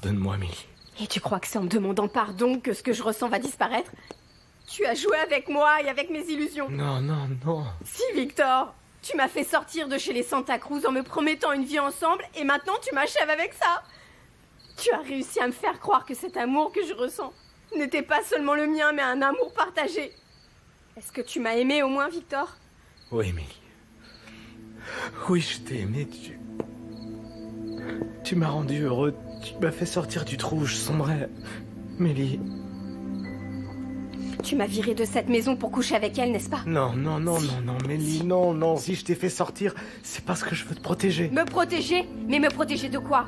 Pardonne-moi, Mélie. Et tu crois que c'est en me demandant pardon que ce que je ressens va disparaître? Tu as joué avec moi et avec mes illusions. Non, non, non. Si, Victor. Tu m'as fait sortir de chez les Santa Cruz en me promettant une vie ensemble et maintenant tu m'achèves avec ça. Tu as réussi à me faire croire que cet amour que je ressens n'était pas seulement le mien, mais un amour partagé. Est-ce que tu m'as aimé au moins, Victor? Oui, Mélie. Oui, je t'ai aimé. Tu m'as rendu heureux. Tu m'as fait sortir du trou où je sombrais. Mélie. Tu m'as viré de cette maison pour coucher avec elle, n'est-ce pas? Non, non, non, non, non, Mélie, non, non. Si je t'ai fait sortir, c'est parce que je veux te protéger. Me protéger? Mais me protéger de quoi?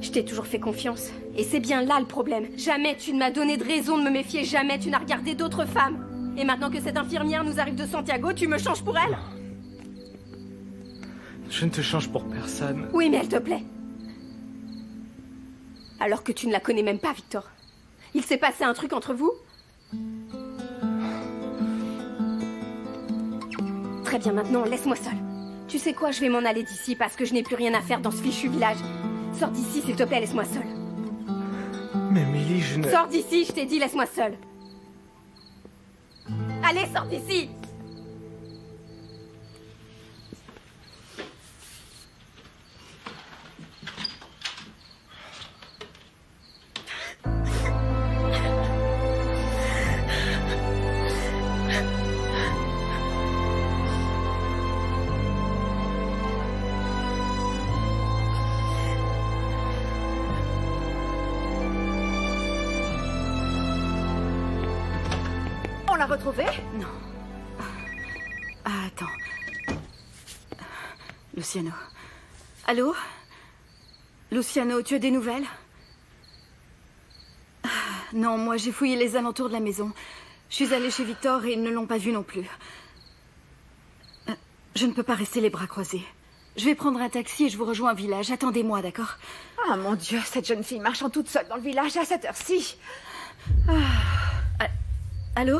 Je t'ai toujours fait confiance. Et c'est bien là le problème. Jamais tu ne m'as donné de raison de me méfier. Jamais tu n'as regardé d'autres femmes. Et maintenant que cette infirmière nous arrive de Santiago, tu me changes pour elle? Je ne te change pour personne. Oui, mais elle te plaît. Alors que tu ne la connais même pas, Victor. Il s'est passé un truc entre vous? Très bien, maintenant, laisse-moi seule. Tu sais quoi, je vais m'en aller d'ici parce que je n'ai plus rien à faire dans ce fichu village. Sors d'ici, s'il te plaît, laisse-moi seule. Mais Mélie, je ne... Sors d'ici, je t'ai dit, laisse-moi seule. Allez, sors d'ici! On l'a retrouvée? Non. Ah, attends. Luciano. Allô? Luciano, tu as des nouvelles? Ah, non, moi j'ai fouillé les alentours de la maison. Je suis allée chez Victor et ils ne l'ont pas vue non plus. Je ne peux pas rester les bras croisés. Je vais prendre un taxi et je vous rejoins au village. Attendez-moi, d'accord? Ah mon Dieu, cette jeune fille marchant toute seule dans le village à cette heure-ci. Allô?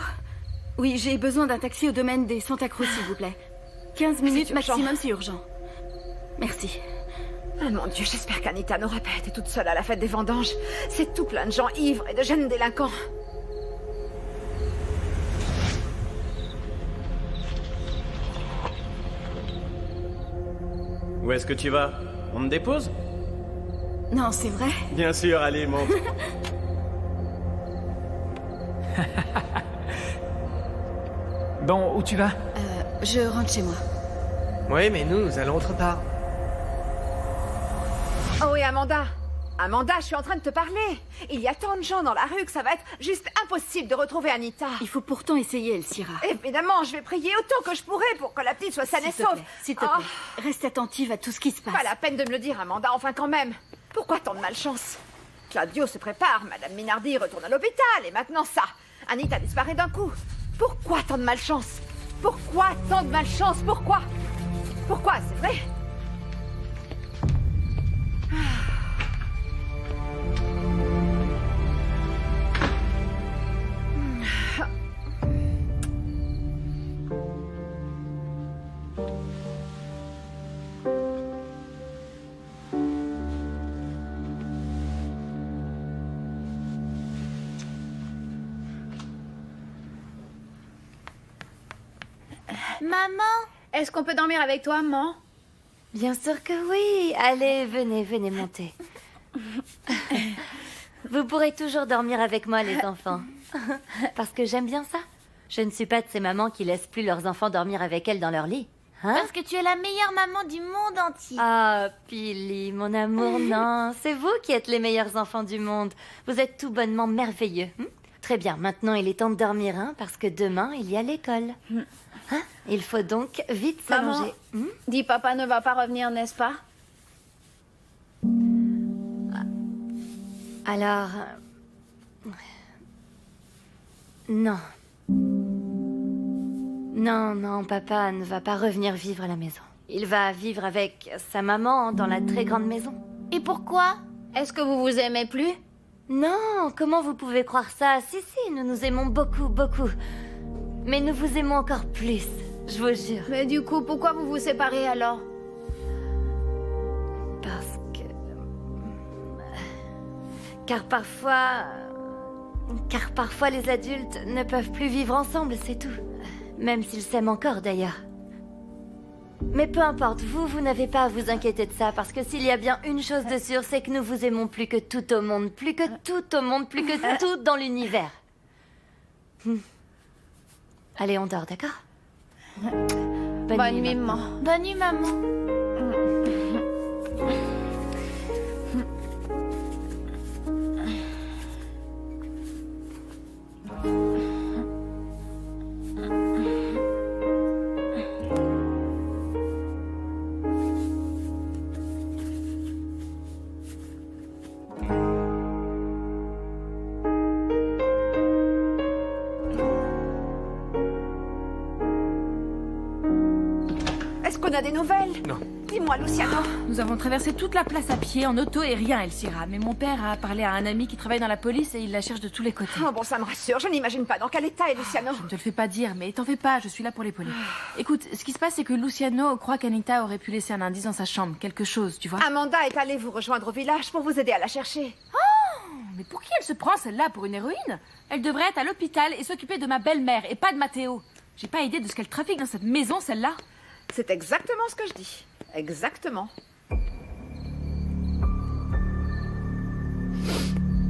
Oui, j'ai besoin d'un taxi au domaine des Santa Cruz, s'il vous plaît. 15 minutes maximum, c'est urgent. Merci. Ah mon Dieu, j'espère qu'Anita n'aura pas été toute seule à la fête des vendanges. C'est tout plein de gens ivres et de jeunes délinquants. Où est-ce que tu vas? On me dépose? Non, c'est vrai? Bien sûr, allez, monte. Bon, où tu vas? Je rentre chez moi. Oui, mais nous allons autre part. Oh oui, Amanda. Amanda, je suis en train de te parler. Il y a tant de gens dans la rue que ça va être juste impossible de retrouver Anita. Il faut pourtant essayer, Elcira. Évidemment, je vais prier autant que je pourrai pour que la petite soit saine et sauve. S'il te plaît, reste attentive à tout ce qui se passe. Pas la peine de me le dire, Amanda, enfin quand même. Pourquoi tant de malchance? Claudio se prépare, Madame Minardi retourne à l'hôpital, et maintenant ça. Anita disparaît d'un coup. Pourquoi tant de malchance? Pourquoi tant de malchance? Pourquoi? Pourquoi, c'est vrai? Maman, est-ce qu'on peut dormir avec toi, maman? Bien sûr que oui. Allez, venez, venez monter. Vous pourrez toujours dormir avec moi, les enfants. Parce que j'aime bien ça. Je ne suis pas de ces mamans qui laissent plus leurs enfants dormir avec elles dans leur lit. Hein? Parce que tu es la meilleure maman du monde entier. Ah, Pili, mon amour, non. C'est vous qui êtes les meilleurs enfants du monde. Vous êtes tout bonnement merveilleux. Très bien, maintenant il est temps de dormir, hein, parce que demain, il y a l'école. Hein? Il faut donc vite s'allonger. Dis, papa ne va pas revenir, n'est-ce pas? Alors... Non. Non, non, papa ne va pas revenir vivre à la maison. Il va vivre avec sa maman dans la très grande maison. Et pourquoi? Est-ce que vous vous aimez plus? Non, comment vous pouvez croire ça? Si, si, nous nous aimons beaucoup, beaucoup. Mais nous vous aimons encore plus, je vous jure. Mais du coup, pourquoi vous vous séparez alors? Parce que... Car parfois les adultes ne peuvent plus vivre ensemble, c'est tout. Même s'ils s'aiment encore d'ailleurs. Mais peu importe, vous n'avez pas à vous inquiéter de ça, parce que s'il y a bien une chose de sûre, c'est que nous vous aimons plus que tout au monde, plus que tout au monde, plus que tout dans l'univers. Allez, on dort, d'accord? Bonne nuit, maman. Bonne nuit, maman. Est-ce qu'on a des nouvelles? Non. Dis-moi, Luciano. Nous avons traversé toute la place à pied, en auto et rien, Elcira. Mais mon père a parlé à un ami qui travaille dans la police et il la cherche de tous les côtés. Oh bon, ça me rassure. Je n'imagine pas dans quel état est Luciano. Je ne te le fais pas dire, mais t'en fais pas, je suis là pour l'épauler. Écoute, ce qui se passe, c'est que Luciano croit qu'Anita aurait pu laisser un indice dans sa chambre, quelque chose, tu vois. Amanda est allée vous rejoindre au village pour vous aider à la chercher. Mais pour qui elle se prend, celle-là, pour une héroïne? Elle devrait être à l'hôpital et s'occuper de ma belle-mère et pas de Matteo. J'ai pas idée de ce qu'elle trafique dans cette maison, celle-là. C'est exactement ce que je dis. Exactement.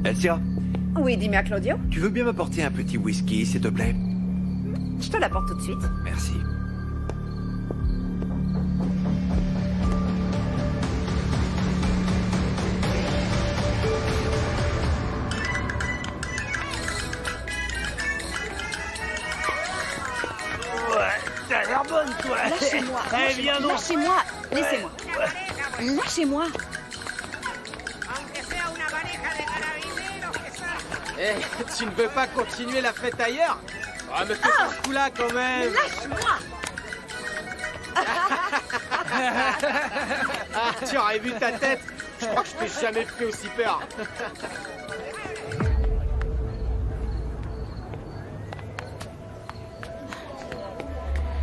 Elcira, Oui, dis-moi, Claudio. tu veux bien m'apporter un petit whisky, s'il te plaît? Je te l'apporte tout de suite. Merci. T'as l'air bonne, toi. Lâchez-moi. Eh, viens donc. Lâchez-moi. Laissez-moi. Lâchez-moi. Eh, tu ne veux pas continuer la fête ailleurs? Ah, mais fais pas ce coup-là, quand même. Lâche-moi. Ah, tu aurais vu ta tête. Je crois que je t'ai jamais fait aussi peur.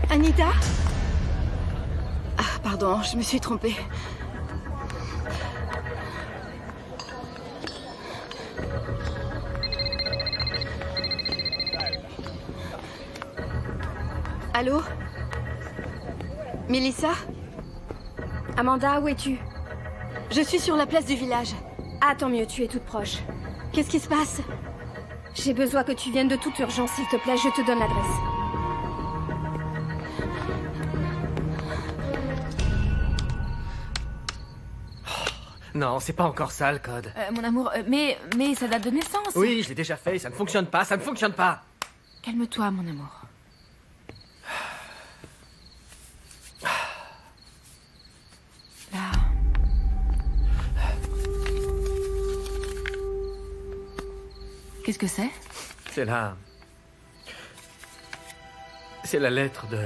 Anita? Ah, pardon, je me suis trompée. Allô? Mélissa? Amanda, où es-tu? Je suis sur la place du village. Ah, tant mieux, tu es toute proche. Qu'est-ce qui se passe? J'ai besoin que tu viennes de toute urgence, s'il te plaît, je te donne l'adresse. Non, c'est pas encore ça, le code. Mon amour, mais ça date de naissance. Oui, je l'ai déjà fait, ça ne fonctionne pas, ça ne fonctionne pas. Calme-toi, mon amour. Là. Qu'est-ce que c'est? C'est la... C'est la lettre de...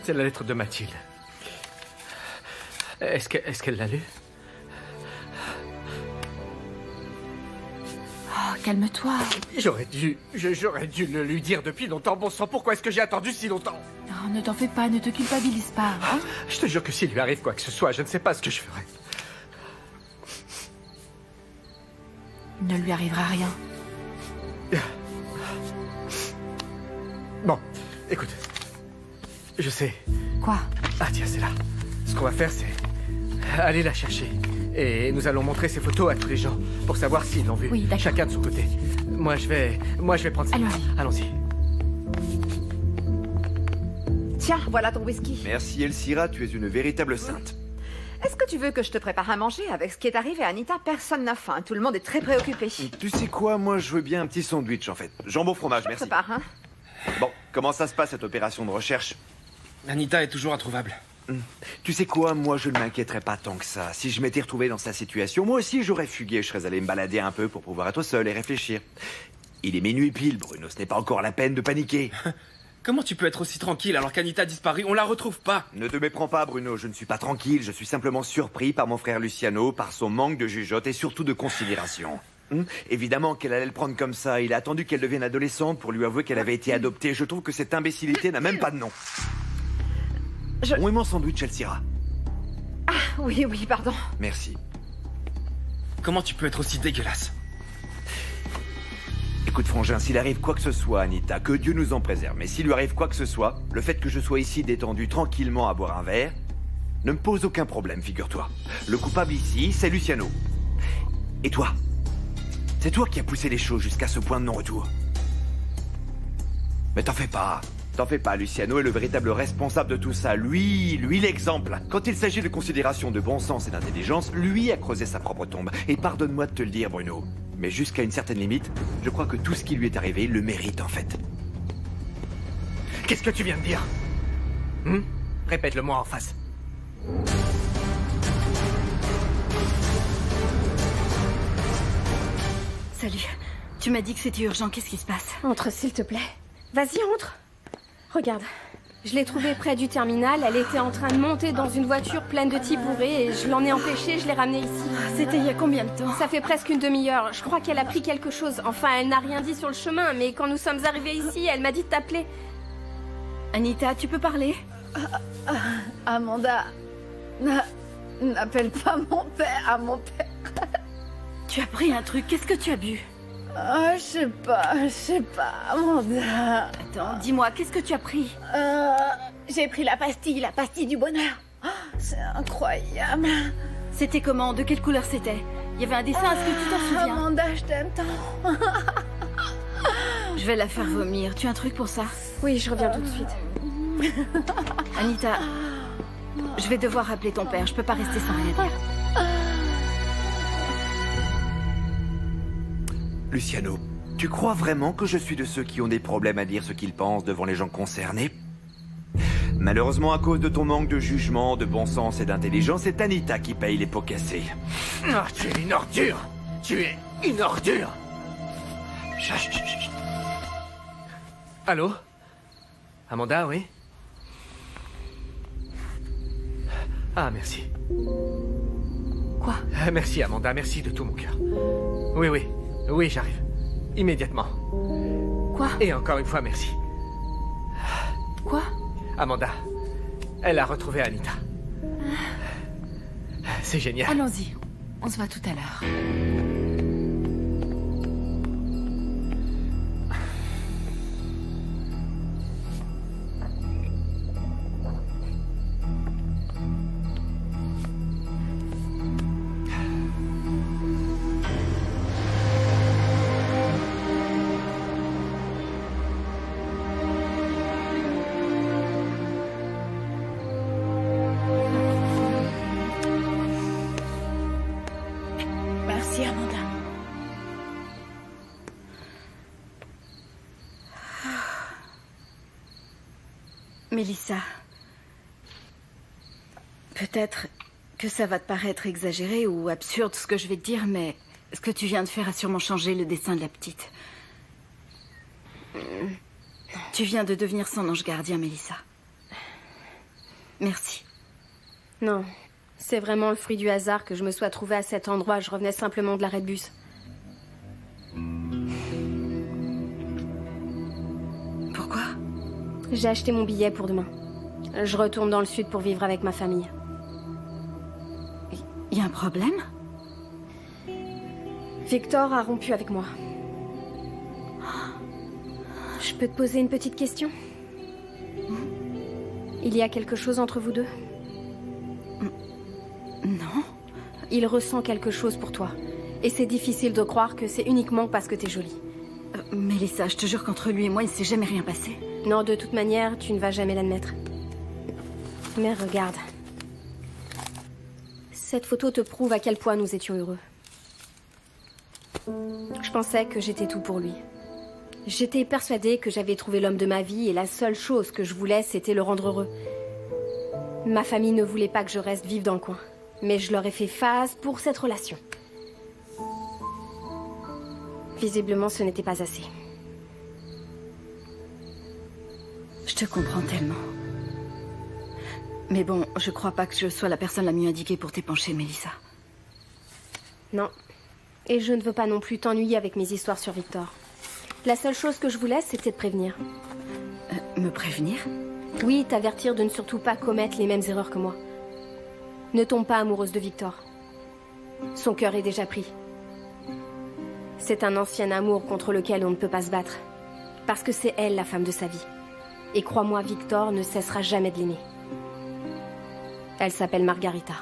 C'est la lettre de Mathilde. Est-ce qu'elle l'a lu? Oh, calme-toi. J'aurais dû le lui dire depuis longtemps. Bon sang, pourquoi est-ce que j'ai attendu si longtemps? Non, ne t'en fais pas, ne te culpabilise pas. Hein? Je te jure que s'il lui arrive quoi que ce soit, je ne sais pas ce que je ferai. Il ne lui arrivera rien. Bon, écoute. Je sais. Quoi? Ah tiens, c'est là. Ce qu'on va faire, c'est aller la chercher. Et nous allons montrer ces photos à tous les gens pour savoir s'ils l'ont vue. Oui, d'accord. Chacun de son côté. Moi, je vais prendre ça. Allons-y. Tiens, voilà ton whisky. Merci Elcira, tu es une véritable sainte. Est-ce que tu veux que je te prépare à manger? Avec ce qui est arrivé à Anita, personne n'a faim. Tout le monde est très préoccupé. Tu sais quoi, moi je veux bien un petit sandwich en fait. Jambon fromage, merci. Prépare, hein? Bon, comment ça se passe cette opération de recherche? Anita est toujours introuvable. Tu sais quoi, moi je ne m'inquiéterais pas tant que ça. Si je m'étais retrouvé dans sa situation, moi aussi j'aurais fugué, je serais allé me balader un peu pour pouvoir être seul et réfléchir. Il est minuit pile, Bruno, ce n'est pas encore la peine de paniquer. Comment tu peux être aussi tranquille alors qu'Anita a disparu? On la retrouve pas. Ne te méprends pas, Bruno, je ne suis pas tranquille, je suis simplement surpris par mon frère Luciano, par son manque de jugeote et surtout de considération. Évidemment qu'elle allait le prendre comme ça, il a attendu qu'elle devienne adolescente pour lui avouer qu'elle avait été adoptée. Je trouve que cette imbécilité n'a même pas de nom. Où est mon sandwich, Elcira? Ah, oui, pardon. Merci. Comment tu peux être aussi dégueulasse? Écoute, frangin, s'il arrive quoi que ce soit, Anita, que Dieu nous en préserve, mais s'il lui arrive quoi que ce soit, le fait que je sois ici détendu tranquillement à boire un verre ne me pose aucun problème, figure-toi. Le coupable ici, c'est Luciano. Et toi? C'est toi qui as poussé les choses jusqu'à ce point de non-retour. Mais t'en fais pas. T'en fais pas, Luciano est le véritable responsable de tout ça. Lui l'exemple. Quand il s'agit de considération de bon sens et d'intelligence, lui a creusé sa propre tombe. Et pardonne-moi de te le dire, Bruno. Mais jusqu'à une certaine limite, je crois que tout ce qui lui est arrivé le mérite en fait. Qu'est-ce que tu viens de dire? Répète-le-moi en face. Salut. Tu m'as dit que c'était urgent. Qu'est-ce qui se passe? Entre, s'il te plaît. Vas-y, entre. Regarde. Je l'ai trouvée près du terminal. Elle était en train de monter dans une voiture pleine de types bourrés et je l'en ai empêchée. Je l'ai ramenée ici. C'était il y a combien de temps? Ça fait presque une demi-heure. Je crois qu'elle a pris quelque chose. Enfin, elle n'a rien dit sur le chemin, mais quand nous sommes arrivés ici, elle m'a dit de t'appeler. Anita, tu peux parler? Amanda, n'appelle pas mon père à mon père. Tu as pris un truc. Qu'est-ce que tu as bu? Je sais pas, Amanda. Attends, dis-moi, qu'est-ce que tu as pris? J'ai pris la pastille du bonheur. C'est incroyable. C'était comment? De quelle couleur c'était? Il y avait un dessin, est-ce que tu t'en souviens? Amanda, je t'aime tant. Je vais la faire vomir. Tu as un truc pour ça? Oui, je reviens tout de suite. Anita, je vais devoir appeler ton père. Je peux pas rester sans rien dire. Luciano, tu crois vraiment que je suis de ceux qui ont des problèmes à dire ce qu'ils pensent devant les gens concernés? Malheureusement, à cause de ton manque de jugement, de bon sens et d'intelligence, c'est Anita qui paye les pots cassés. Ah, tu es une ordure! Tu es une ordure! Chut. Allô? Amanda, oui? Ah, merci. Quoi? Merci, Amanda, merci de tout mon cœur. Oui, j'arrive. Immédiatement. Quoi? Et encore une fois, merci. Quoi? Amanda, elle a retrouvé Anita. C'est génial. Allons-y, on se voit tout à l'heure. Merci, Amanda. Mélissa, peut-être que ça va te paraître exagéré ou absurde ce que je vais te dire, mais ce que tu viens de faire a sûrement changé le destin de la petite. Tu viens de devenir son ange gardien, Mélissa. Merci. Non, c'est vraiment le fruit du hasard que je me sois trouvée à cet endroit. Je revenais simplement de l'arrêt de bus. Pourquoi? J'ai acheté mon billet pour demain. Je retourne dans le sud pour vivre avec ma famille. Il y a un problème? Victor a rompu avec moi. Je peux te poser une petite question? Il y a quelque chose entre vous deux? Non. Il ressent quelque chose pour toi. Et c'est difficile de croire que c'est uniquement parce que t'es jolie. Mélissa, je te jure qu'entre lui et moi, il ne s'est jamais rien passé. Non, de toute manière, tu ne vas jamais l'admettre. Mais regarde. Cette photo te prouve à quel point nous étions heureux. Je pensais que j'étais tout pour lui. J'étais persuadée que j'avais trouvé l'homme de ma vie et la seule chose que je voulais, c'était le rendre heureux. Ma famille ne voulait pas que je reste vivre dans le coin. Mais je leur ai fait face pour cette relation. Visiblement, ce n'était pas assez. Je te comprends tellement. Mais bon, je crois pas que je sois la personne la mieux indiquée pour t'épancher, Mélissa. Non. Et je ne veux pas non plus t'ennuyer avec mes histoires sur Victor. La seule chose que je voulais, c'était de prévenir. Me prévenir? Oui, t'avertir de ne surtout pas commettre les mêmes erreurs que moi. Ne tombe pas amoureuse de Victor. Son cœur est déjà pris. C'est un ancien amour contre lequel on ne peut pas se battre. Parce que c'est elle la femme de sa vie. Et crois-moi, Victor ne cessera jamais de l'aimer. Elle s'appelle Margarita.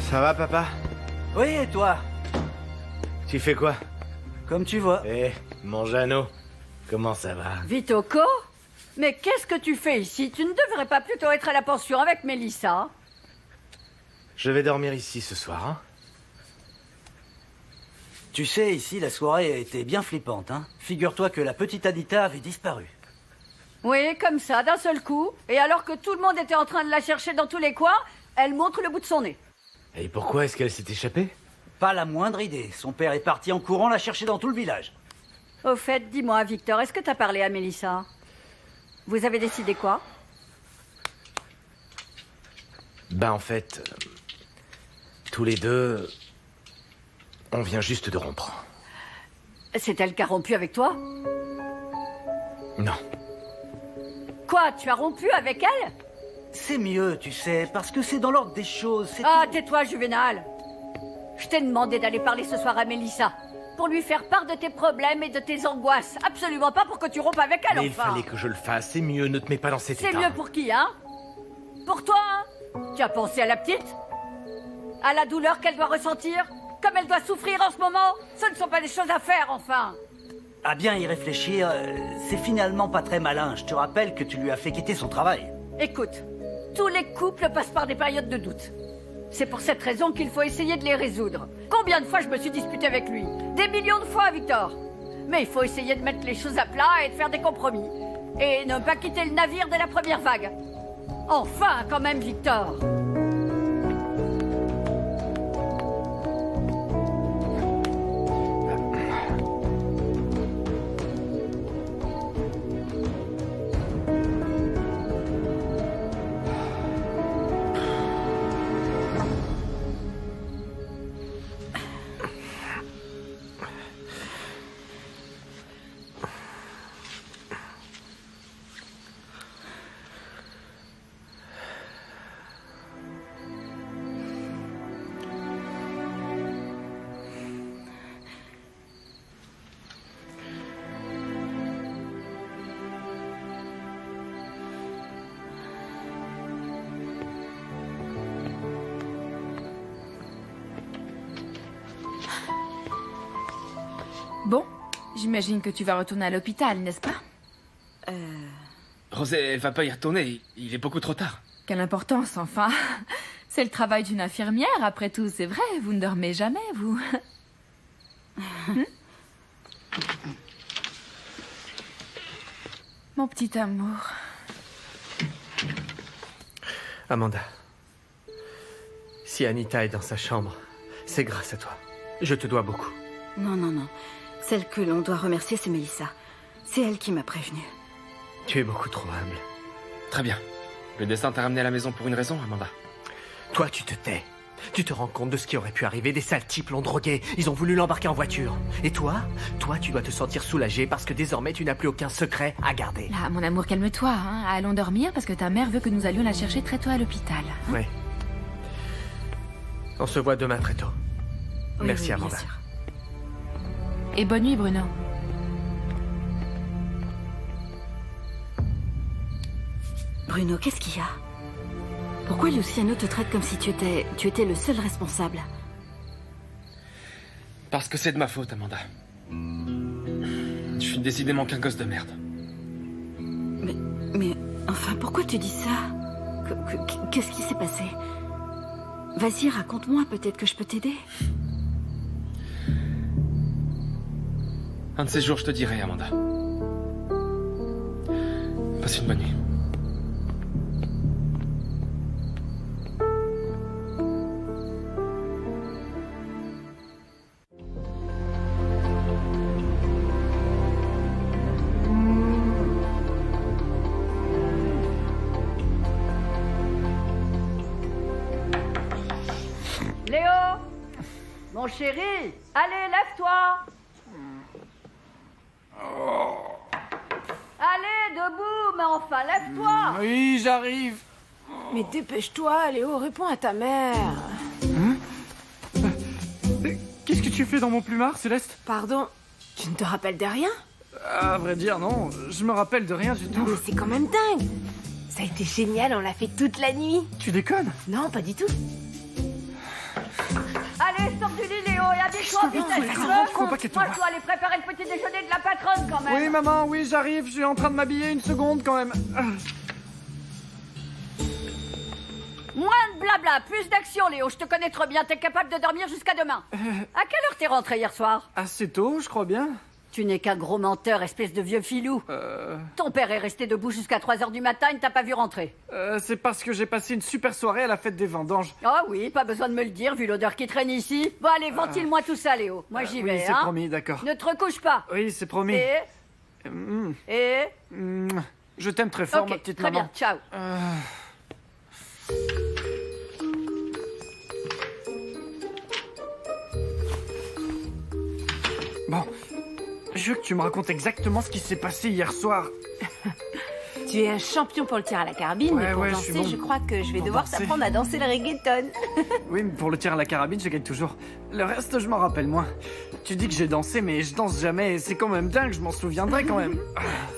Ça va, papa? Oui, et toi? Tu fais quoi? Comme tu vois. Eh, mon Jeannot, comment ça va? Vitoko? Mais qu'est-ce que tu fais ici? Tu ne devrais pas plutôt être à la pension avec Mélissa? Je vais dormir ici ce soir, hein? Tu sais, ici, la soirée a été bien flippante, hein? Figure-toi que la petite Anita avait disparu. Oui, comme ça, d'un seul coup. Et alors que tout le monde était en train de la chercher dans tous les coins, elle montre le bout de son nez. Et pourquoi est-ce qu'elle s'est échappée? Pas la moindre idée. Son père est parti en courant la chercher dans tout le village. Au fait, dis-moi, Victor, est-ce que t'as parlé à Mélissa? Vous avez décidé quoi? Ben en fait, tous les deux, on vient juste de rompre. C'est elle qui a rompu avec toi? Non. Quoi, tu as rompu avec elle? C'est mieux, tu sais, parce que c'est dans l'ordre des choses. Ah, tais-toi, Juvénal. Je t'ai demandé d'aller parler ce soir à Mélissa. Pour lui faire part de tes problèmes et de tes angoisses. Absolument pas pour que tu rompes avec elle, Mais enfin. il fallait que je le fasse, c'est mieux, ne te mets pas dans cet état. C'est mieux pour qui, hein? Pour toi, hein? Tu as pensé à la petite? À la douleur qu'elle doit ressentir? Comme elle doit souffrir en ce moment? Ce ne sont pas des choses à faire, enfin. À bien y réfléchir, c'est finalement pas très malin. Je te rappelle que tu lui as fait quitter son travail. Écoute, tous les couples passent par des périodes de doute. C'est pour cette raison qu'il faut essayer de les résoudre. Combien de fois je me suis disputée avec lui? Des millions de fois, Victor. Mais il faut essayer de mettre les choses à plat et de faire des compromis. Et ne pas quitter le navire dès la première vague. Enfin, quand même, Victor. Bon, j'imagine que tu vas retourner à l'hôpital, n'est-ce pas? Rosée, elle va pas y retourner, il est beaucoup trop tard. Quelle importance, enfin. C'est le travail d'une infirmière, après tout, c'est vrai. Vous ne dormez jamais, vous. Mon petit amour. Amanda, si Anita est dans sa chambre, c'est grâce à toi. Je te dois beaucoup. Non, non, non. Celle que l'on doit remercier, c'est Mélissa. C'est elle qui m'a prévenue. Tu es beaucoup trop humble. Très bien. Le destin t'a ramené à la maison pour une raison, Amanda. Toi, tu te tais. Tu te rends compte de ce qui aurait pu arriver? Des sales types l'ont drogué. Ils ont voulu l'embarquer en voiture. Et toi, tu dois te sentir soulagé parce que désormais, tu n'as plus aucun secret à garder. Là, mon amour, calme-toi. Hein. Allons dormir parce que ta mère veut que nous allions la chercher très tôt à l'hôpital. Hein. Oui. On se voit demain très tôt. Oui, merci, oui, Amanda. bien sûr. Et bonne nuit, Bruno. Bruno, qu'est-ce qu'il y a? Pourquoi Luciano te traite comme si tu étais le seul responsable? Parce que c'est de ma faute, Amanda. Je suis décidément qu'un gosse de merde. Mais enfin, pourquoi tu dis ça? Qu'est-ce qui s'est passé? Vas-y, raconte-moi, peut-être que je peux t'aider. Un de ces jours, je te dirai, Amanda. Passe une bonne nuit. Léo! Mon chéri! Allez, lève-toi! Allez, debout, mais enfin, lève-toi. Oui, j'arrive. Mais dépêche-toi, Léo, réponds à ta mère. Qu'est-ce que tu fais dans mon plumard, Céleste? Pardon, tu ne te rappelles de rien? À vrai dire, non. Je me rappelle de rien du tout. Mais c'est quand même dingue. Ça a été génial, on l'a fait toute la nuit. Tu déconnes? Non, pas du tout. Allez, sors du lit, Léo, et habille-toi, vite, faut pas qu'elle te Moi, voie. je dois aller préparer le petit déjeuner de la patronne, quand même. Oui, maman, oui, j'arrive. Je suis en train de m'habiller une seconde, quand même. Moins de blabla, plus d'action, Léo. Je te connais trop bien, t'es capable de dormir jusqu'à demain. À quelle heure t'es rentré hier soir? Assez tôt, je crois bien. Tu n'es qu'un gros menteur, espèce de vieux filou. Ton père est resté debout jusqu'à 3h du matin, il ne t'a pas vu rentrer. C'est parce que j'ai passé une super soirée à la fête des vendanges. Ah oui, pas besoin de me le dire, vu l'odeur qui traîne ici. Bon, allez, ventile-moi tout ça, Léo. Moi, j'y vais, Oui, c'est hein. promis, d'accord. Ne te recouche pas. Oui, c'est promis. Et Je t'aime très fort, Ok, ma petite très maman. bien, ciao. Bon, je veux que tu me racontes exactement ce qui s'est passé hier soir. Tu es un champion pour le tir à la carabine, mais pour je danser, suis bon. je crois que je vais Pour devoir danser. t'apprendre à danser le reggaeton. Oui, mais pour le tir à la carabine, je gagne toujours. Le reste, je m'en rappelle moins. Tu dis que j'ai dansé, mais je danse jamais. Et c'est quand même dingue, je m'en souviendrai quand même.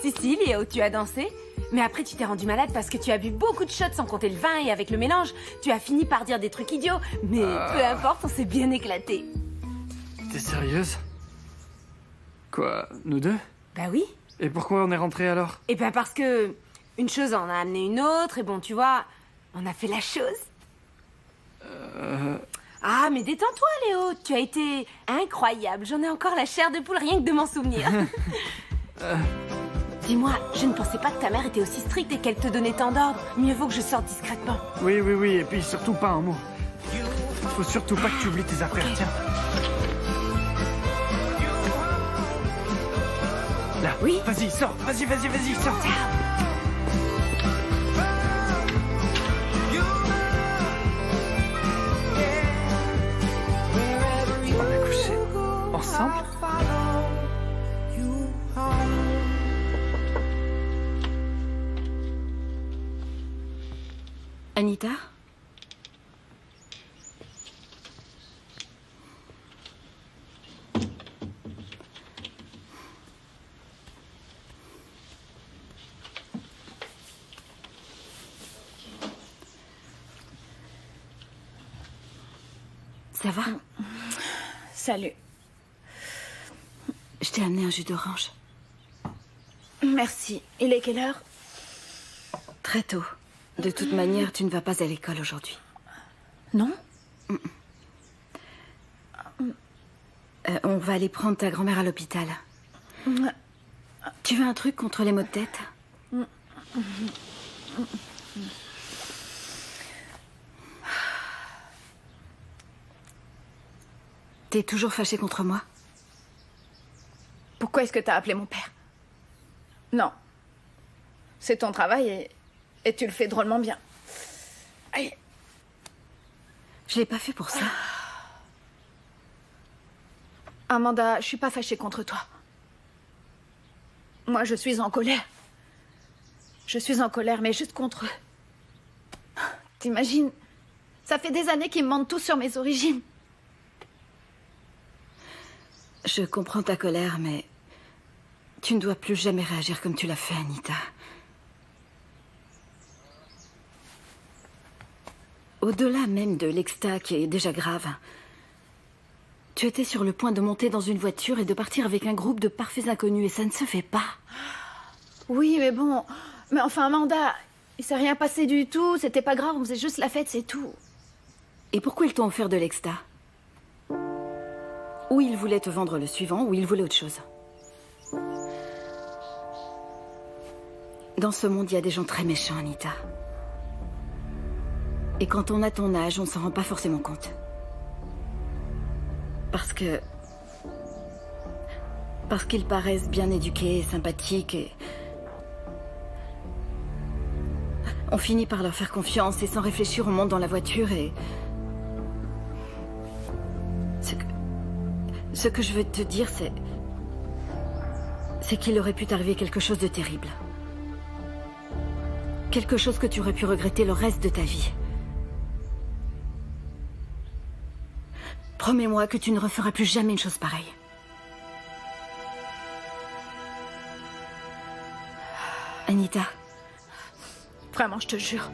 Si, Léo, tu as dansé. Mais après, tu t'es rendu malade parce que tu as bu beaucoup de shots sans compter le vin et avec le mélange, tu as fini par dire des trucs idiots. Mais peu importe, on s'est bien éclaté. T'es sérieuse? Quoi, nous deux? Bah oui. Et pourquoi on est rentrés alors? Et ben parce que une chose en a amené une autre, et bon, tu vois, on a fait la chose. Ah, mais détends-toi, Léo, tu as été incroyable. J'en ai encore la chair de poule rien que de m'en souvenir. Dis-moi, je ne pensais pas que ta mère était aussi stricte et qu'elle te donnait tant d'ordres. Mieux vaut que je sorte discrètement. Oui, et puis surtout pas un mot. Faut surtout pas que tu oublies tes affaires, tiens. Là, oui. Vas-y, sors, vas-y, sors. On a couché ensemble. Anita? Ça va? Salut. Je t'ai amené un jus d'orange. Merci. Il est quelle heure? Très tôt. De toute manière, tu ne vas pas à l'école aujourd'hui. Non? On va aller prendre ta grand-mère à l'hôpital. Tu veux un truc contre les maux de tête? T'es toujours fâché contre moi? Pourquoi est-ce que t'as appelé mon père? Non. C'est ton travail et tu le fais drôlement bien. Aïe. Je l'ai pas fait pour ça. Amanda, je suis pas fâchée contre toi. Moi, je suis en colère. Je suis en colère, mais juste contre eux. T'imagines? Ça fait des années qu'ils me mentent tout sur mes origines. Je comprends ta colère, mais tu ne dois plus jamais réagir comme tu l'as fait, Anita. Au-delà même de l'exta qui est déjà grave, tu étais sur le point de monter dans une voiture et de partir avec un groupe de parfaits inconnus, et ça ne se fait pas. Oui, mais bon... Mais enfin, Amanda, il s'est rien passé du tout, c'était pas grave, on faisait juste la fête, c'est tout. Et pourquoi ils t'ont offert de l'exta? Ou ils voulaient te vendre le suivant, ou ils voulaient autre chose. Dans ce monde, il y a des gens très méchants, Anita. Et quand on a ton âge, on ne s'en rend pas forcément compte. Parce qu'ils paraissent bien éduqués et sympathiques et... On finit par leur faire confiance et sans réfléchir, on monte dans la voiture et... Ce que je veux te dire, c'est qu'il aurait pu t'arriver quelque chose de terrible. Quelque chose que tu aurais pu regretter le reste de ta vie. Promets-moi que tu ne referas plus jamais une chose pareille. Anita. Vraiment, je te jure.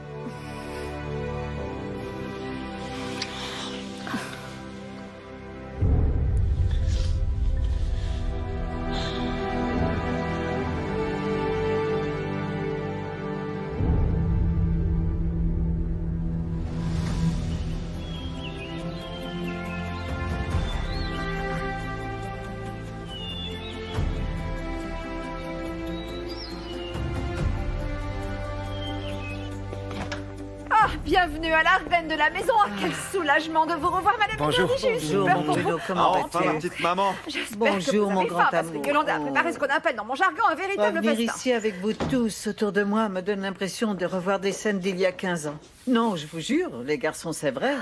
Bienvenue à la reine de la maison. Quel soulagement de vous revoir, Madame Bonjour. Minardi. J'ai eu Bonjour, super mon pour Bruno, vous. comment Enfin, vas-tu? la petite maman. J'espère Bonjour, que vous mon avez grand faim, parce que amour. Yolande a préparé ce qu'on appelle dans mon jargon un véritable Venir festin. ici avec vous tous autour de moi me donne l'impression de revoir des scènes d'il y a 15 ans. Non, je vous jure, les garçons, c'est vrai.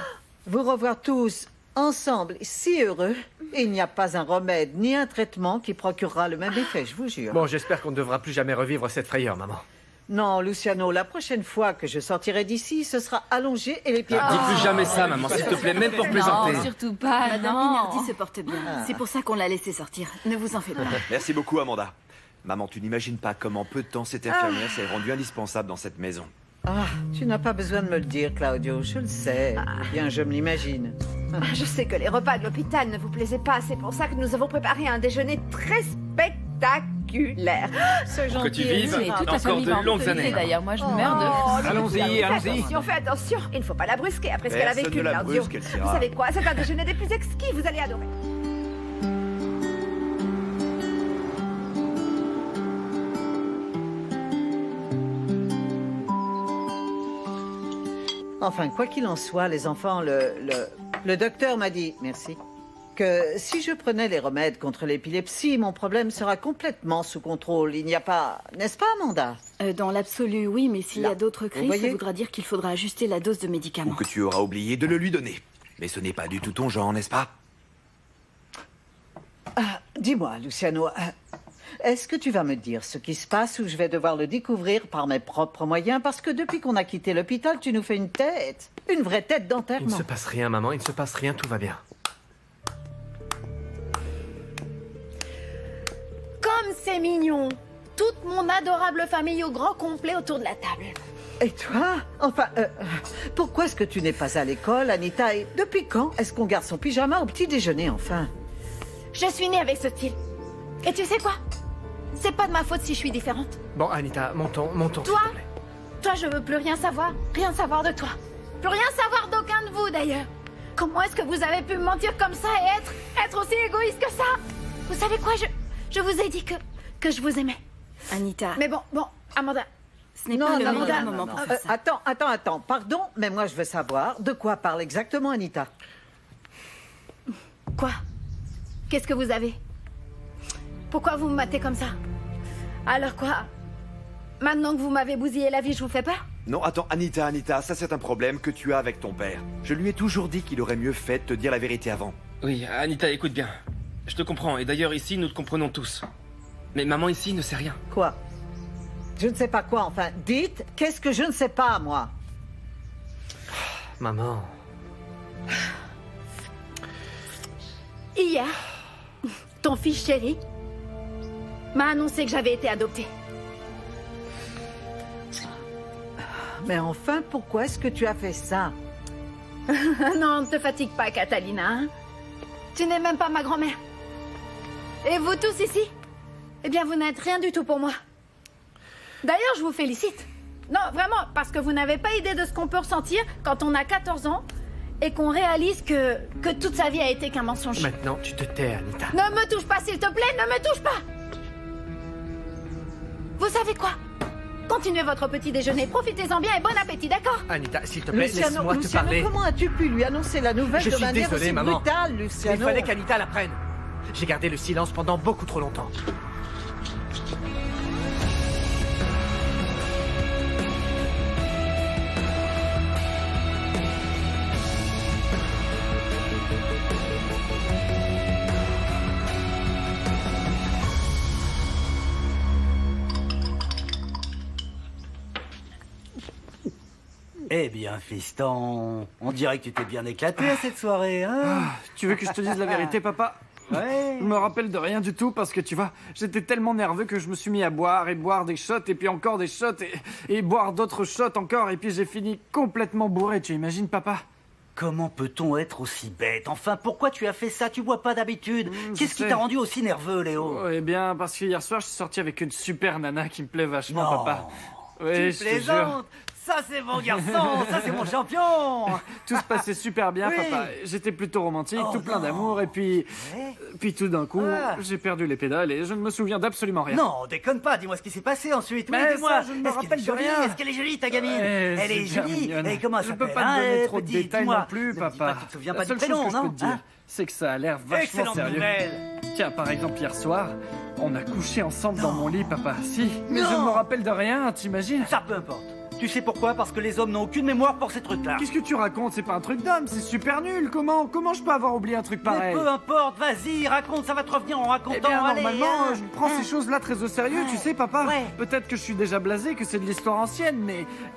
Vous revoir tous ensemble, si heureux, il n'y a pas un remède ni un traitement qui procurera le même effet, je vous jure. Bon, j'espère qu'on ne devra plus jamais revivre cette frayeur, maman. Non, Luciano, la prochaine fois que je sortirai d'ici, ce sera allongé et les pieds... Dis plus jamais ça, maman, s'il te plaît, même pour plaisanter. Non, surtout pas, Madame non. Minardi se porte bien. C'est pour ça qu'on l'a laissé sortir. Ne vous en faites pas. Merci beaucoup, Amanda. Maman, tu n'imagines pas comment en peu de temps cette infirmière s'est rendue indispensable dans cette maison. Ah, tu n'as pas besoin de me le dire, Claudio, je le sais. Bien, je me l'imagine. Je sais que les repas de l'hôpital ne vous plaisaient pas. C'est pour ça que nous avons préparé un déjeuner très spectaculaire. C'est Que tu gentil. vives Et toute ta encore famille va en de longues profiter, années. d'ailleurs. Moi, je meurs de faim. Allons-y, allons-y. Fais attention. Il ne faut pas la brusquer après ce qu'elle a Personne vécu, ne la Claudio. brusque, elle s'ira. Vous savez quoi? C'est un déjeuner des plus exquis. Vous allez adorer. Enfin, quoi qu'il en soit, les enfants, le docteur m'a dit, merci, que si je prenais les remèdes contre l'épilepsie, mon problème sera complètement sous contrôle. Il n'y a pas... N'est-ce pas, Amanda? Dans l'absolu, oui, mais s'il y a Là. d'autres Vous crises, voyez ça voudra dire qu'il faudra ajuster la dose de Ou médicaments. que tu auras oublié de le lui donner. Mais ce n'est pas du tout ton genre, n'est-ce pas? Dis-moi, Luciano, est-ce que tu vas me dire ce qui se passe ou je vais devoir le découvrir par mes propres moyens? Parce que depuis qu'on a quitté l'hôpital, tu nous fais une tête. Une vraie tête Il ne d'enterrement. se passe rien, maman, il ne se passe rien, tout va bien. Comme c'est mignon. Toute mon adorable famille au grand complet autour de la table. Et toi? Enfin, pourquoi est-ce que tu n'es pas à l'école, Anita? Et depuis quand est-ce qu'on garde son pyjama au petit déjeuner, enfin? Je suis née avec ce style. Et tu sais quoi? C'est pas de ma faute si je suis différente. Bon, Anita, montons, montons. Toi? s'il te plaît. Toi, je veux plus rien savoir de toi. Plus rien savoir d'aucun de vous, d'ailleurs. Comment est-ce que vous avez pu me mentir comme ça et être aussi égoïste que ça? Vous savez quoi? Je vous ai dit que je vous aimais. Anita, Mais bon, Amanda. ce n'est Non, pas le non, meilleur non, moment non, pour non. faire ça. Attends. Pardon, mais moi je veux savoir de quoi parle exactement Anita. Quoi? Qu'est-ce que vous avez? Pourquoi vous me matez comme ça? Alors quoi? Maintenant que vous m'avez bousillé la vie, je vous fais peur? Non, attends, Anita, ça c'est un problème que tu as avec ton père. Je lui ai toujours dit qu'il aurait mieux fait de te dire la vérité avant. Oui, Anita, écoute bien. Je te comprends, et d'ailleurs ici, nous te comprenons tous. Mais maman ici ne sait rien. Quoi? Je ne sais pas quoi, enfin. Dites, qu'est-ce que je ne sais pas, moi? Maman. Hier, ton fils chéri m'a annoncé que j'avais été adoptée. Mais enfin, pourquoi est-ce que tu as fait ça? Non, ne te fatigue pas, Catalina. Hein? Tu n'es même pas ma grand-mère. Et vous tous ici? Eh bien, vous n'êtes rien du tout pour moi. D'ailleurs, je vous félicite. Non, vraiment, parce que vous n'avez pas idée de ce qu'on peut ressentir quand on a 14 ans et qu'on réalise que toute sa vie a été qu'un mensonge. Maintenant, tu te tais, Anita. Ne me touche pas, s'il te plaît, ne me touche pas! Vous savez quoi? Continuez votre petit déjeuner, profitez-en bien et bon appétit, d'accord? Anita, s'il te plaît, laisse-moi te Luciano, parler. comment as-tu pu lui annoncer la nouvelle Je de suis manière désolé, aussi maman. brutale, Luciano? Il fallait qu'Anita l'apprenne. J'ai gardé le silence pendant beaucoup trop longtemps. Eh bien, fiston, on dirait que tu t'es bien éclaté à cette soirée, hein? Tu veux que je te dise la vérité, papa? Ouais. Je me rappelle de rien du tout parce que tu vois, j'étais tellement nerveux que je me suis mis à boire et boire des shots et puis encore des shots et boire d'autres shots encore et puis j'ai fini complètement bourré, tu imagines, papa? Comment peut-on être aussi bête? Enfin, pourquoi tu as fait ça? Tu bois pas d'habitude. Qu'est-ce qui sais. t'a rendu aussi nerveux, Léo? Oh, eh bien, parce que hier soir, je suis sorti avec une super nana qui me plaît vachement, Non. papa. Oui, Tu je te jure. plaisantes? Ça, c'est mon garçon! Ça, c'est mon champion! Tout se passait super bien, Oui. papa. J'étais plutôt romantique, Oh tout plein non. d'amour, et puis tout d'un coup, Ah. j'ai perdu les pédales et je ne me souviens d'absolument rien. Non, déconne pas, dis-moi ce qui s'est passé ensuite. Oui, Mais dis-moi. ça, je ne me Est-ce qu'elle rappelle est de jolie? rien. Est-ce qu'elle est jolie, ta gamine? Ouais, Elle c'est est bien jolie. mignonne. Et comment ça Je s'appelle? peux pas te donner trop de petit, détails dis-moi. non plus, Ne me dis papa. pas que tu te souviens pas La du seule prénom, chose que je non? peux te dire, Hein? c'est que ça a l'air vachement Excellente sérieux. nouvelle. Tiens, par exemple, hier soir, on a couché ensemble dans mon lit, papa. Si, mais je ne Non. me rappelle de rien, t'imagines? Ça, peu importe. Tu sais pourquoi? Parce que les hommes n'ont aucune mémoire pour ces trucs-là. Qu'est-ce que tu racontes? C'est pas un truc d'homme, c'est super nul. Comment je peux avoir oublié un truc pareil? Mais peu importe, vas-y, raconte, ça va te revenir en racontant. Eh bien, allez, normalement, hein. je prends ces choses-là très au sérieux, tu sais, papa. Ouais. Peut-être que je suis déjà blasé, que c'est de l'histoire ancienne,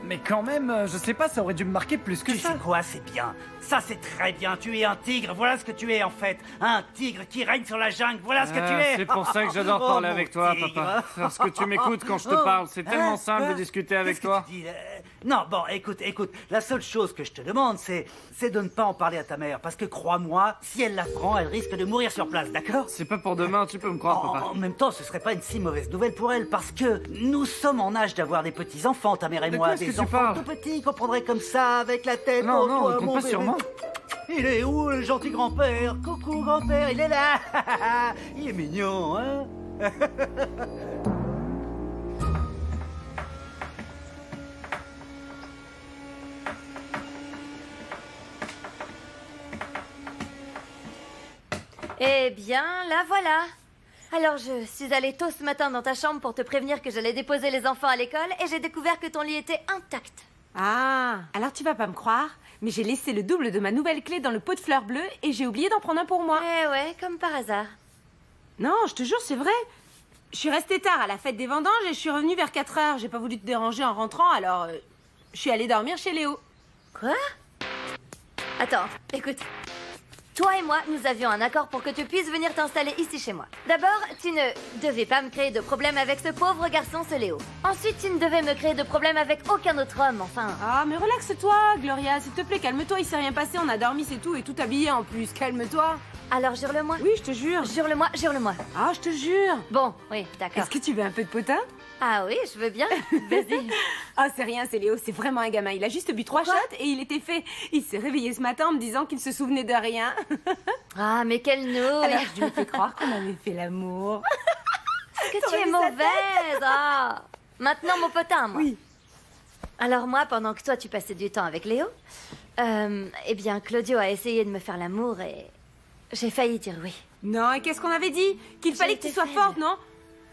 mais quand même, je sais pas, ça aurait dû me marquer plus que Tu ça. sais quoi, c'est bien. Ça, c'est très bien. Tu es un tigre. Voilà ce que tu es, en fait. Un tigre qui règne sur la jungle. Voilà ce que tu Ah, es. c'est pour ça que j'adore Oh, parler mon avec toi, tigre. papa. Parce que tu m'écoutes quand je te parle. C'est tellement simple de discuter avec Qu'est-ce que toi. tu dis, Non, bon, écoute. La seule chose que je te demande, c'est de ne pas en parler à ta mère. Parce que crois-moi, si elle l'apprend, elle risque de mourir sur place, d'accord? C'est pas pour demain, tu peux me croire, papa. En même temps, ce serait pas une si mauvaise nouvelle pour elle, parce que nous sommes en âge d'avoir des petits-enfants, ta mère et De moi. quoi est-ce Des que tu enfants parles tout petits qu'on prendrait comme ça, avec la tête. Non, oh, non, toi, compte mon pas bébé. sur moi. Il est où, le gentil grand-père? Coucou, grand-père, il est là. Il est mignon, hein? Eh bien, la voilà. Alors, je suis allée tôt ce matin dans ta chambre pour te prévenir que j'allais déposer les enfants à l'école et j'ai découvert que ton lit était intact. Ah, alors tu vas pas me croire, mais j'ai laissé le double de ma nouvelle clé dans le pot de fleurs bleues et j'ai oublié d'en prendre un pour moi. Eh ouais, comme par hasard. Non, je te jure, c'est vrai. Je suis restée tard à la fête des vendanges et je suis revenue vers 4 heures. J'ai pas voulu te déranger en rentrant, alors je suis allée dormir chez Léo. Quoi? Attends, écoute. Toi et moi, nous avions un accord pour que tu puisses venir t'installer ici chez moi. D'abord, tu ne devais pas me créer de problème avec ce pauvre garçon, ce Léo. Ensuite, tu ne devais me créer de problème avec aucun autre homme, enfin. Ah, mais relaxe-toi, Gloria, s'il te plaît, calme-toi, il s'est rien passé, on a dormi, c'est tout, et tout habillé en plus, calme-toi. Alors, jure-le-moi. Oui, je te jure. Jure-le-moi, jure-le-moi. Ah, je te jure. Bon, oui, d'accord. Est-ce que tu veux un peu de potin? Ah oui, je veux bien. Vas-y. Ah, c'est rien, c'est Léo, c'est vraiment un gamin. Il a juste bu 3 shots et il était fait. Il s'est réveillé ce matin en me disant qu'il se souvenait de rien. Ah, mais quelle nouille. Alors, je lui ai fait croire qu'on avait fait l'amour. Que tu T'aurais es vu sa tête? mauvaise. Ah. Maintenant, mon potin, moi. Oui. Alors moi, pendant que toi, tu passais du temps avec Léo, eh bien, Claudio a essayé de me faire l'amour et j'ai failli dire oui. Non, et qu'est-ce qu'on avait dit? Qu'il fallait que tu sois forte, non?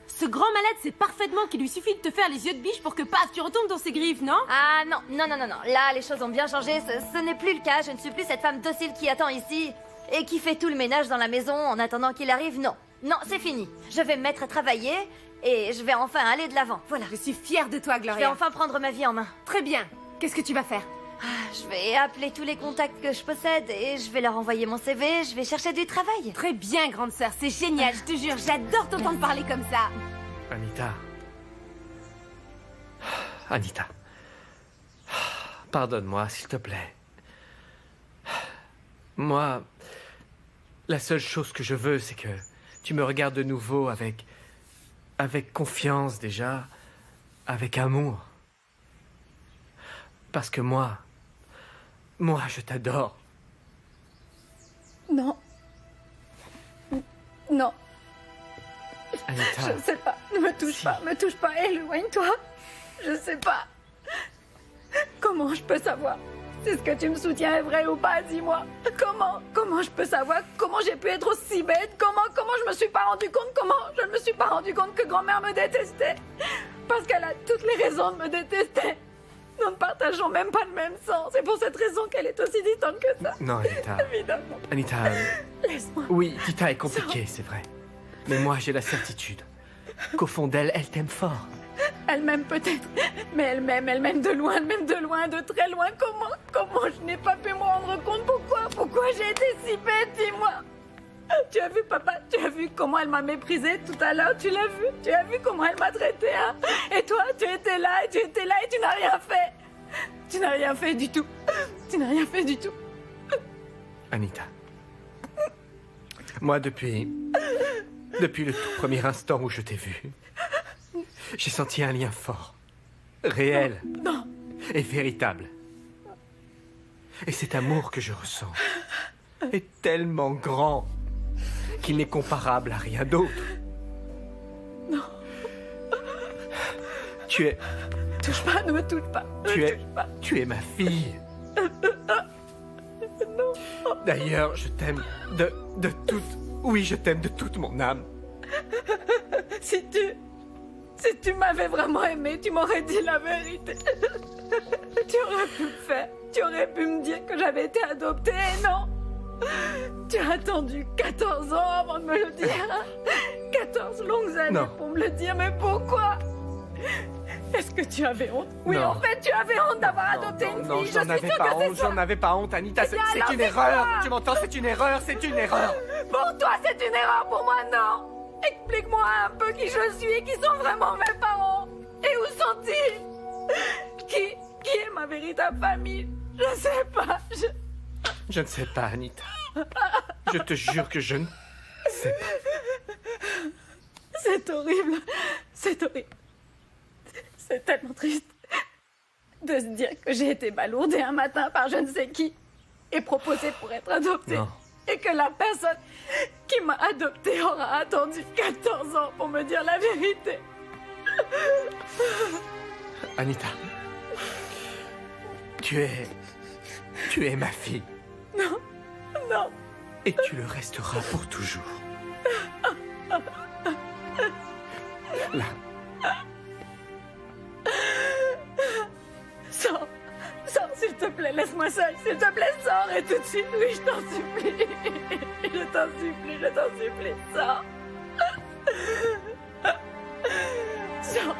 Ce grand malade sait parfaitement qu'il lui suffit de te faire les yeux de biche pour que paf, tu retombes dans ses griffes, non? Ah non, non, non, non, non. Là, les choses ont bien changé. Ce n'est plus le cas. Je ne suis plus cette femme docile qui attend ici et qui fait tout le ménage dans la maison en attendant qu'il arrive. Non, non, c'est fini. Je vais me mettre à travailler et je vais enfin aller de l'avant. Voilà. Je suis fière de toi, Je Gloria. vais enfin prendre ma vie en main. Très bien. Qu'est-ce que tu vas faire? Je vais appeler tous les contacts que je possède et je vais leur envoyer mon CV. Je vais chercher du travail. Très bien, grande sœur. C'est génial, je te jure. J'adore t'entendre parler comme ça. Anita. Anita. Pardonne-moi, s'il te plaît. Moi, la seule chose que je veux, c'est que tu me regardes de nouveau avec confiance déjà, avec amour. Parce que moi, je t'adore. Non. Non. Anita. Je ne sais pas. Ne me touche pas, éloigne-toi. Je sais pas. Comment je peux savoir si ce que tu me soutiens est vrai ou pas? Dis-moi. Comment je peux savoir? Comment j'ai pu être aussi bête? Comment je me suis pas rendu compte? Comment je ne me suis pas rendu compte que grand-mère me détestait? Parce qu'elle a toutes les raisons de me détester. Nous ne partageons même pas le même sang. C'est pour cette raison qu'elle est aussi distante que ça. Non, Anita. Évidemment. Anita. Laisse-moi. Oui, Tita est compliquée, c'est vrai. Mais moi, j'ai la certitude qu'au fond d'elle, elle t'aime fort. Elle m'aime peut-être, mais elle m'aime de loin, de très loin. Comment je n'ai pas pu me rendre compte? Pourquoi j'ai été si bête, dis-moi? Tu as vu, papa? Tu as vu comment elle m'a méprisée tout à l'heure? Tu l'as vu? Tu as vu comment elle m'a traité, hein? Et toi, tu étais là et tu n'as rien fait. Tu n'as rien fait du tout. Tu n'as rien fait du tout. Anita. Moi, depuis le tout premier instant où je t'ai vu, j'ai senti un lien fort, réel Non. et véritable. Et cet amour que je ressens est tellement grand qu'il n'est comparable à rien d'autre. Non. Tu es... Touche pas, ne me touche pas. Tu es ma fille. Non. D'ailleurs, je t'aime de toute... Oui, je t'aime de toute mon âme. Si tu m'avais vraiment aimé, tu m'aurais dit la vérité. Tu aurais pu le faire. Tu aurais pu me dire que j'avais été adoptée, et non. Tu as attendu 14 ans avant de me le dire. 14 longues années Non. pour me le dire, mais pourquoi? Est-ce que tu avais honte? Oui, Non. en fait, tu avais honte d'avoir adopté une Non, fille. j'en avais pas honte, j'en avais pas honte, Anita. Eh bien, C'est alors, une c'est erreur. quoi? Tu m'entends? C'est une erreur, c'est une erreur. Pour toi, c'est une erreur, pour moi, non. Explique-moi un peu qui je suis et qui sont vraiment mes parents. Et où sont-ils? Qui est ma véritable famille? Je sais pas. Je ne sais pas, Anita. Je te jure que je ne sais pas. C'est horrible. C'est horrible. C'est tellement triste de se dire que j'ai été balourdée un matin par je ne sais qui et proposée pour être adoptée. Non. Et que la personne qui m'a adoptée aura attendu 14 ans pour me dire la vérité. Anita, tu es ma fille. Non, non. Et tu le resteras pour toujours. Là. Sors, s'il te plaît, laisse-moi seule. S'il te plaît, sors et tout de suite, oui, je t'en supplie. Je t'en supplie, sors. Sors.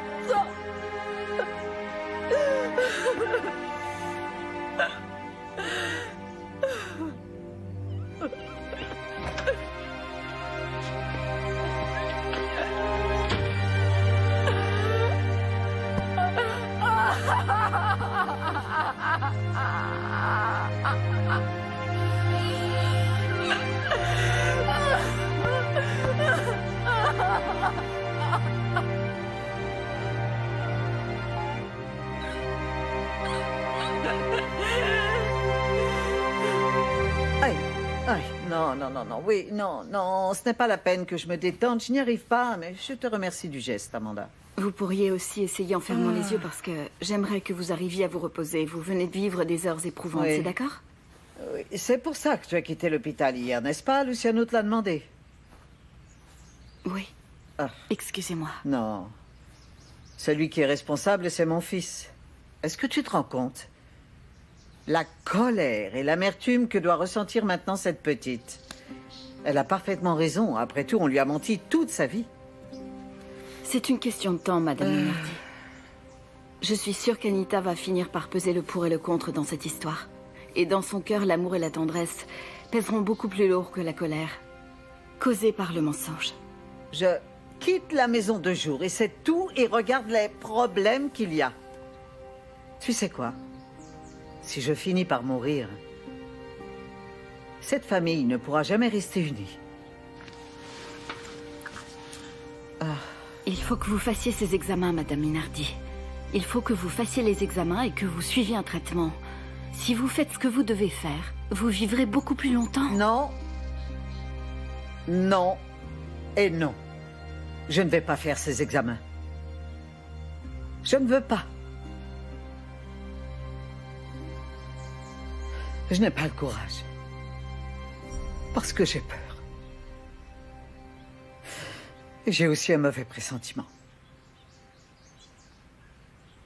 Non, oui, non, ce n'est pas la peine que je me détende, je n'y arrive pas, mais je te remercie du geste, Amanda. Vous pourriez aussi essayer en fermant les yeux parce que j'aimerais que vous arriviez à vous reposer. Vous venez de vivre des heures éprouvantes, Oui. c'est d'accord? Oui, c'est pour ça que tu as quitté l'hôpital hier, n'est-ce pas? Luciano te l'a demandé. Oui. Excusez-moi. Non. Celui qui est responsable, c'est mon fils. Est-ce que tu te rends compte? La colère et l'amertume que doit ressentir maintenant cette petite. Elle a parfaitement raison. Après tout, on lui a menti toute sa vie. C'est une question de temps, Madame Minardi. Je suis sûre qu'Anita va finir par peser le pour et le contre dans cette histoire. Et dans son cœur, l'amour et la tendresse pèseront beaucoup plus lourd que la colère, causée par le mensonge. Je quitte la maison 2 jours et c'est tout et regarde les problèmes qu'il y a. Tu sais quoi? Si je finis par mourir, cette famille ne pourra jamais rester unie. Il faut que vous fassiez ces examens, Madame Minardi. Il faut que vous fassiez les examens et que vous suiviez un traitement. Si vous faites ce que vous devez faire, vous vivrez beaucoup plus longtemps. Non. Non. Et non. Je ne vais pas faire ces examens. Je ne veux pas. Je n'ai pas le courage. Parce que j'ai peur. Et j'ai aussi un mauvais pressentiment.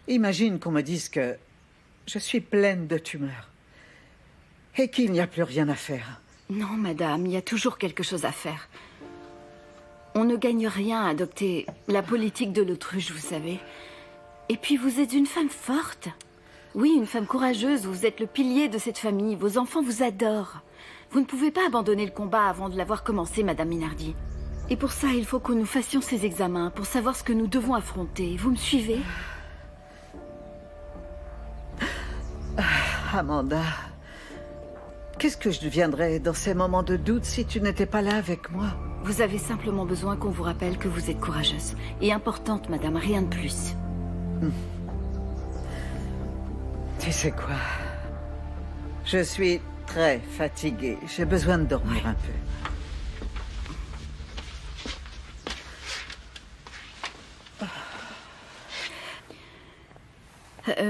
Imagine qu'on me dise que je suis pleine de tumeurs et qu'il n'y a plus rien à faire. Non, madame, il y a toujours quelque chose à faire. On ne gagne rien à adopter la politique de l'autruche, vous savez. Et puis vous êtes une femme forte. Oui, une femme courageuse, vous êtes le pilier de cette famille. Vos enfants vous adorent. Vous ne pouvez pas abandonner le combat avant de l'avoir commencé, Madame Minardi. Et pour ça, il faut que nous fassions ces examens pour savoir ce que nous devons affronter. Vous me suivez? Amanda, qu'est-ce que je deviendrais dans ces moments de doute si tu n'étais pas là avec moi? Vous avez simplement besoin qu'on vous rappelle que vous êtes courageuse. Et importante, madame, rien de plus. Tu sais quoi? Je suis très fatiguée. J'ai besoin de dormir un peu.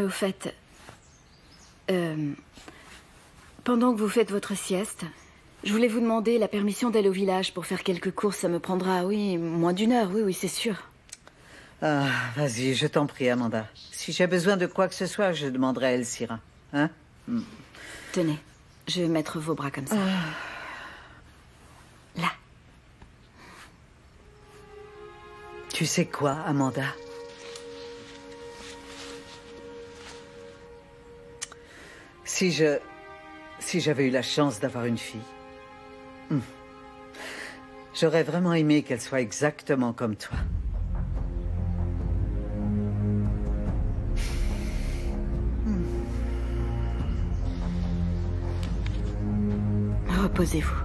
Au fait... pendant que vous faites votre sieste, je voulais vous demander la permission d'aller au village pour faire quelques courses. Ça me prendra, oui, moins d'1 heure. Oui, c'est sûr. Ah, vas-y, je t'en prie, Amanda. Si j'ai besoin de quoi que ce soit, je demanderai à Elsira. Hein? Tenez, je vais mettre vos bras comme ça. Là. Tu sais quoi, Amanda? Si j'avais eu la chance d'avoir une fille, j'aurais vraiment aimé qu'elle soit exactement comme toi. Reposez-vous.